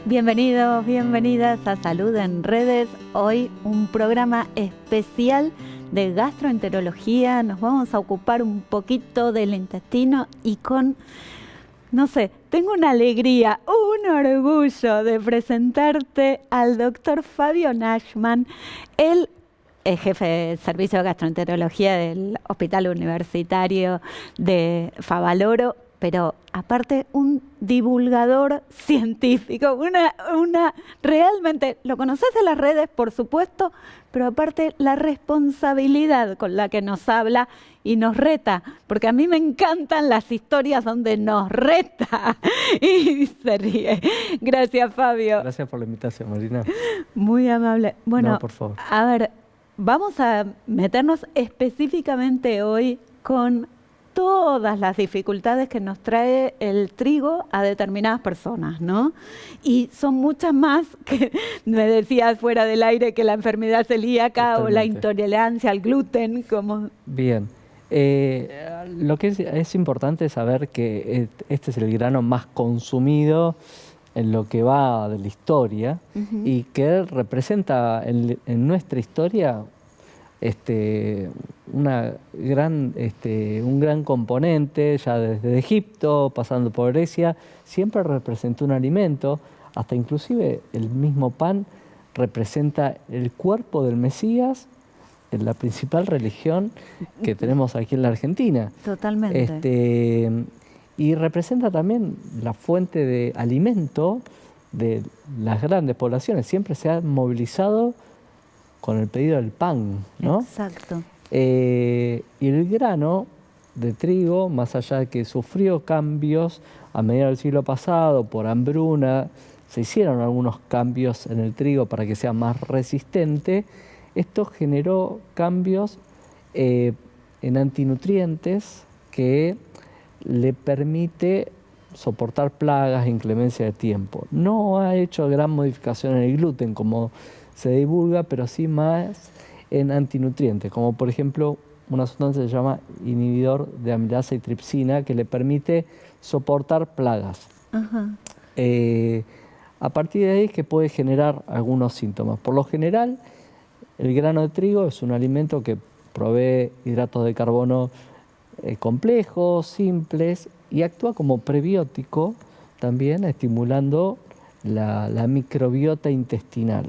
Bienvenidos, bienvenidas a Salud en Redes. Hoy un programa especial de gastroenterología. Nos vamos a ocupar un poquito del intestino y no sé, tengo una alegría, un orgullo de presentarte al doctor Fabio Nashman. Él es jefe de servicio de gastroenterología del Hospital Universitario de Favaloro, pero aparte un divulgador científico, realmente, lo conoces de las redes, por supuesto, pero aparte la responsabilidad con la que nos habla y nos reta, porque a mí me encantan las historias donde nos reta y se ríe. Gracias, Fabio. Gracias por la invitación, Marina. Muy amable. Bueno, no, por favor. A ver, vamos a meternos específicamente hoy con todas las dificultades que nos trae el trigo a determinadas personas, ¿no? Y son muchas más que me decías fuera del aire, que la enfermedad celíaca. Totalmente. O la intolerancia al gluten, como... Bien. Lo que es importante saber que este es el grano más consumido en lo que va de la historia, y que representa en nuestra historia un gran componente, ya desde Egipto, pasando por Grecia, siempre representó un alimento, hasta inclusive el mismo pan representa el cuerpo del Mesías en la principal religión que tenemos aquí en la Argentina. Totalmente. Y representa también la fuente de alimento de las grandes poblaciones. Siempre se ha movilizado con el pedido del pan, ¿no? Exacto. Y el grano de trigo, más allá de que sufrió cambios a mediados del siglo pasado por hambruna, se hicieron algunos cambios en el trigo para que sea más resistente. Esto generó cambios en antinutrientes que le permite soportar plagas e inclemencia de tiempo. No ha hecho gran modificación en el gluten como se divulga, pero sí más en antinutrientes, como por ejemplo una sustancia que se llama inhibidor de amilasa y tripsina, que le permite soportar plagas. A partir de ahí es que puede generar algunos síntomas. Por lo general, el grano de trigo es un alimento que provee hidratos de carbono complejos, simples, y actúa como prebiótico también, estimulando la microbiota intestinal.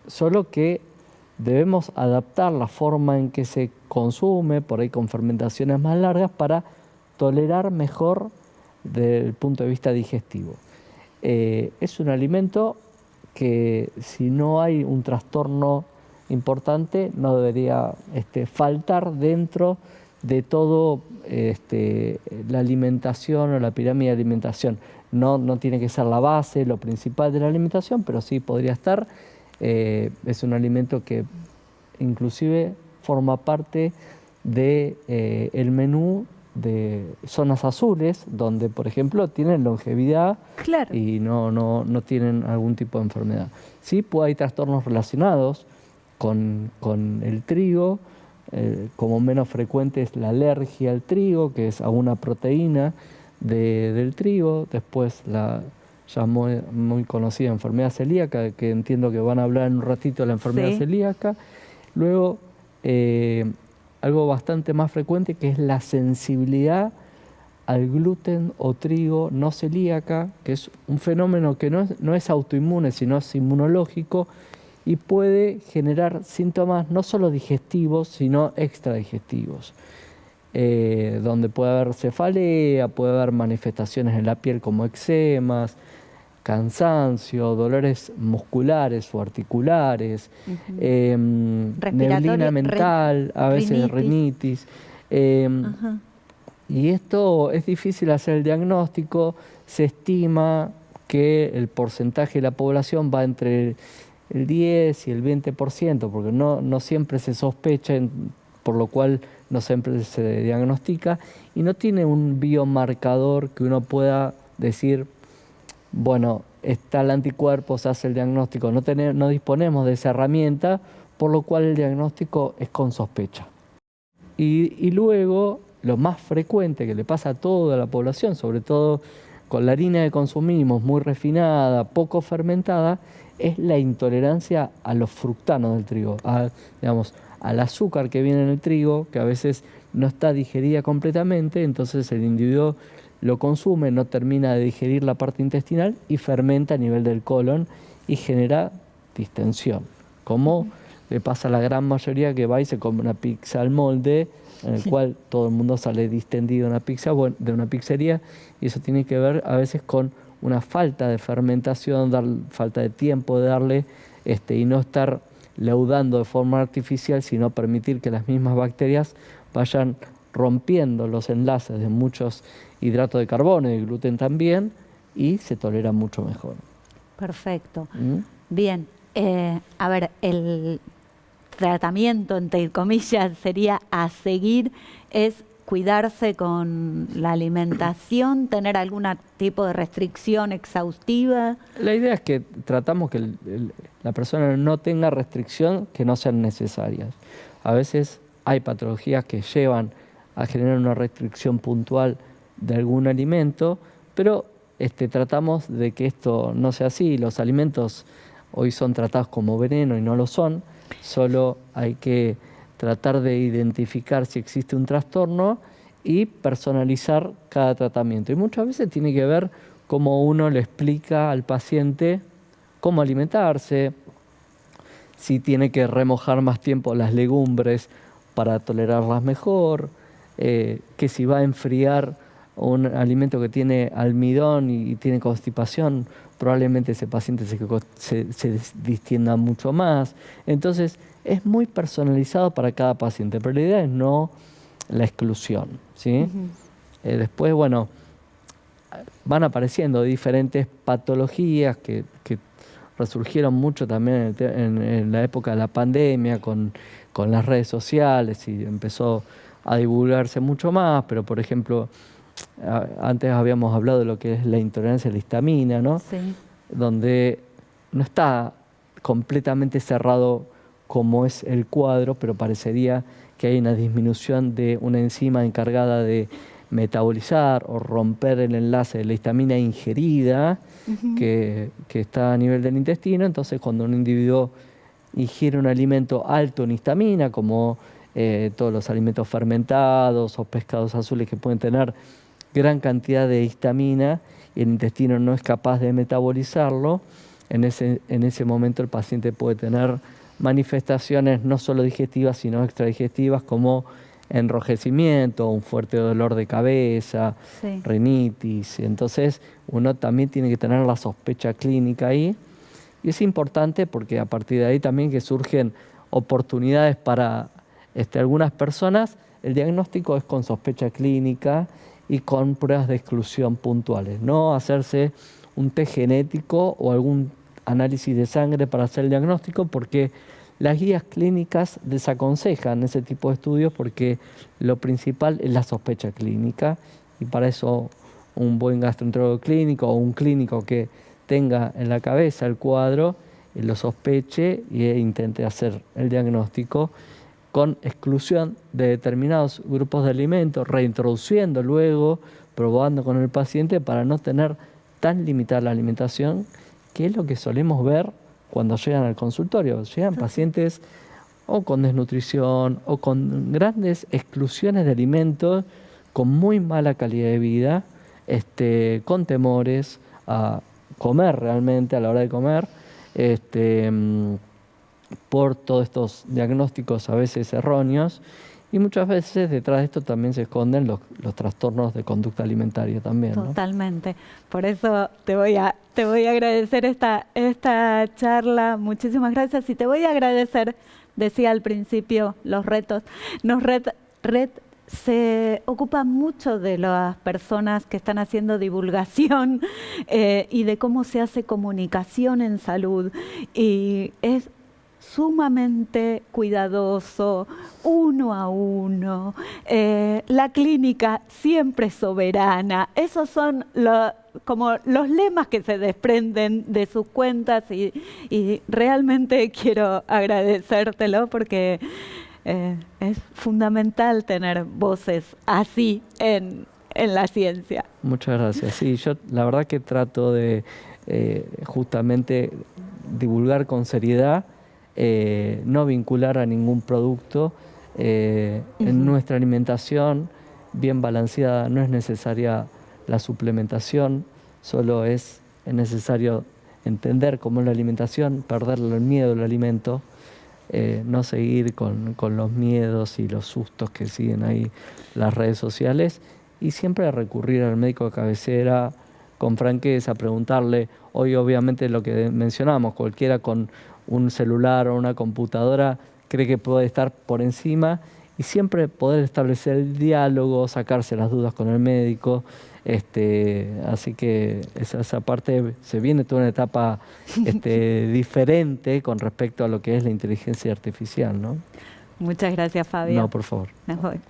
Solo que debemos adaptar la forma en que se consume, por ahí con fermentaciones más largas, para tolerar mejor desde el punto de vista digestivo. Es un alimento que, si no hay un trastorno importante, no debería faltar dentro de todo la alimentación o la pirámide de alimentación. No tiene que ser la base, lo principal de la alimentación, pero sí podría estar. Es un alimento que inclusive forma parte del menú de zonas azules, donde, por ejemplo, tienen longevidad. Claro. Y no tienen algún tipo de enfermedad. Sí, hay trastornos relacionados con el trigo, como menos frecuente es la alergia al trigo, que es a una proteína del trigo. Después la ya muy conocida enfermedad celíaca, que entiendo que van a hablar en un ratito de la enfermedad celíaca. Luego, algo bastante más frecuente, que es la sensibilidad al gluten o trigo no celíaca, que es un fenómeno que no es autoinmune, sino es inmunológico, y puede generar síntomas no solo digestivos, sino extradigestivos, donde puede haber cefalea, puede haber manifestaciones en la piel como eczemas, cansancio, dolores musculares o articulares, neblina mental, a veces rinitis. Y esto es difícil hacer el diagnóstico. Se estima que el porcentaje de la población va entre el 10 y el 20%, porque no siempre se sospecha, por lo cual no siempre se diagnostica, y no tiene un biomarcador que uno pueda decir, bueno, está el anticuerpo, se hace el diagnóstico. No disponemos de esa herramienta, por lo cual el diagnóstico es con sospecha. Y luego, lo más frecuente que le pasa a toda la población, sobre todo con la harina que consumimos, muy refinada, poco fermentada, es la intolerancia a los fructanos del trigo, digamos, al azúcar que viene en el trigo, que a veces no está digerida completamente, entonces el individuo lo consume, no termina de digerir la parte intestinal y fermenta a nivel del colon y genera distensión, como le pasa a la gran mayoría que va y se come una pizza al molde, en el cual todo el mundo sale distendido de una pizzería, y eso tiene que ver a veces con una falta de fermentación, falta de tiempo de darle, y no estar leudando de forma artificial, sino permitir que las mismas bacterias vayan rompiendo los enlaces de muchos hidratos de carbono y de gluten también, y se tolera mucho mejor. Perfecto. Bien, a ver, el tratamiento, entre comillas, sería a seguir, es cuidarse con la alimentación, tener algún tipo de restricción exhaustiva. La idea es que tratamos que la persona no tenga restricción que no sean necesarias. A veces hay patologías que llevan a generar una restricción puntual de algún alimento, pero tratamos de que esto no sea así. Los alimentos hoy son tratados como veneno y no lo son. Solo hay que tratar de identificar si existe un trastorno y personalizar cada tratamiento. Y muchas veces tiene que ver cómo uno le explica al paciente cómo alimentarse, si tiene que remojar más tiempo las legumbres para tolerarlas mejor, que si va a enfriar un alimento que tiene almidón y tiene constipación, probablemente ese paciente se distienda mucho más. Entonces, es muy personalizado para cada paciente, pero la idea es no la exclusión, ¿sí? Después, bueno, van apareciendo diferentes patologías que resurgieron mucho también en la época de la pandemia con las redes sociales, y empezó a divulgarse mucho más, pero por ejemplo, antes habíamos hablado de lo que es la intolerancia a la histamina, ¿no? Sí. Donde no está completamente cerrado como es el cuadro, pero parecería que hay una disminución de una enzima encargada de metabolizar o romper el enlace de la histamina ingerida, que está a nivel del intestino. Entonces, cuando un individuo ingiere un alimento alto en histamina, como todos los alimentos fermentados o pescados azules que pueden tener gran cantidad de histamina y el intestino no es capaz de metabolizarlo, en ese momento el paciente puede tener manifestaciones no solo digestivas sino extradigestivas, como enrojecimiento, un fuerte dolor de cabeza, sí, rinitis. Entonces uno también tiene que tener la sospecha clínica ahí, y es importante porque a partir de ahí también que surgen oportunidades para algunas personas. El diagnóstico es con sospecha clínica y con pruebas de exclusión puntuales, no hacerse un test genético o algún análisis de sangre para hacer el diagnóstico, porque las guías clínicas desaconsejan ese tipo de estudios, porque lo principal es la sospecha clínica, y para eso un buen gastroenterólogo clínico o un clínico que tenga en la cabeza el cuadro, lo sospeche e intente hacer el diagnóstico con exclusión de determinados grupos de alimentos, reintroduciendo luego, probando con el paciente para no tener tan limitada la alimentación, que es lo que solemos ver cuando llegan al consultorio. Llegan pacientes o con desnutrición o con grandes exclusiones de alimentos, con muy mala calidad de vida, con temores a comer realmente a la hora de comer, por todos estos diagnósticos a veces erróneos, y muchas veces detrás de esto también se esconden los trastornos de conducta alimentaria también, ¿no? Totalmente. Por eso te voy a agradecer esta charla. Muchísimas gracias. Y te voy a agradecer, decía al principio, los retos. Red se ocupa mucho de las personas que están haciendo divulgación y de cómo se hace comunicación en salud. Y es sumamente cuidadoso, uno a uno, la clínica siempre soberana. Esos son como los lemas que se desprenden de sus cuentas, y realmente quiero agradecértelo, porque es fundamental tener voces así en en la ciencia. Muchas gracias. Sí, yo la verdad que trato de justamente divulgar con seriedad, no vincular a ningún producto. En nuestra alimentación bien balanceada no es necesaria la suplementación, solo es necesario entender cómo es la alimentación, perderle el miedo al alimento, no seguir con los miedos y los sustos que siguen ahí las redes sociales, y siempre recurrir al médico de cabecera con franqueza, preguntarle. Hoy obviamente lo que mencionamos, cualquiera con un celular o una computadora cree que puede estar por encima, y siempre poder establecer el diálogo, sacarse las dudas con el médico. Así que esa parte se viene toda una etapa diferente con respecto a lo que es la inteligencia artificial, ¿no? Muchas gracias, Fabio. No, por favor. Me voy.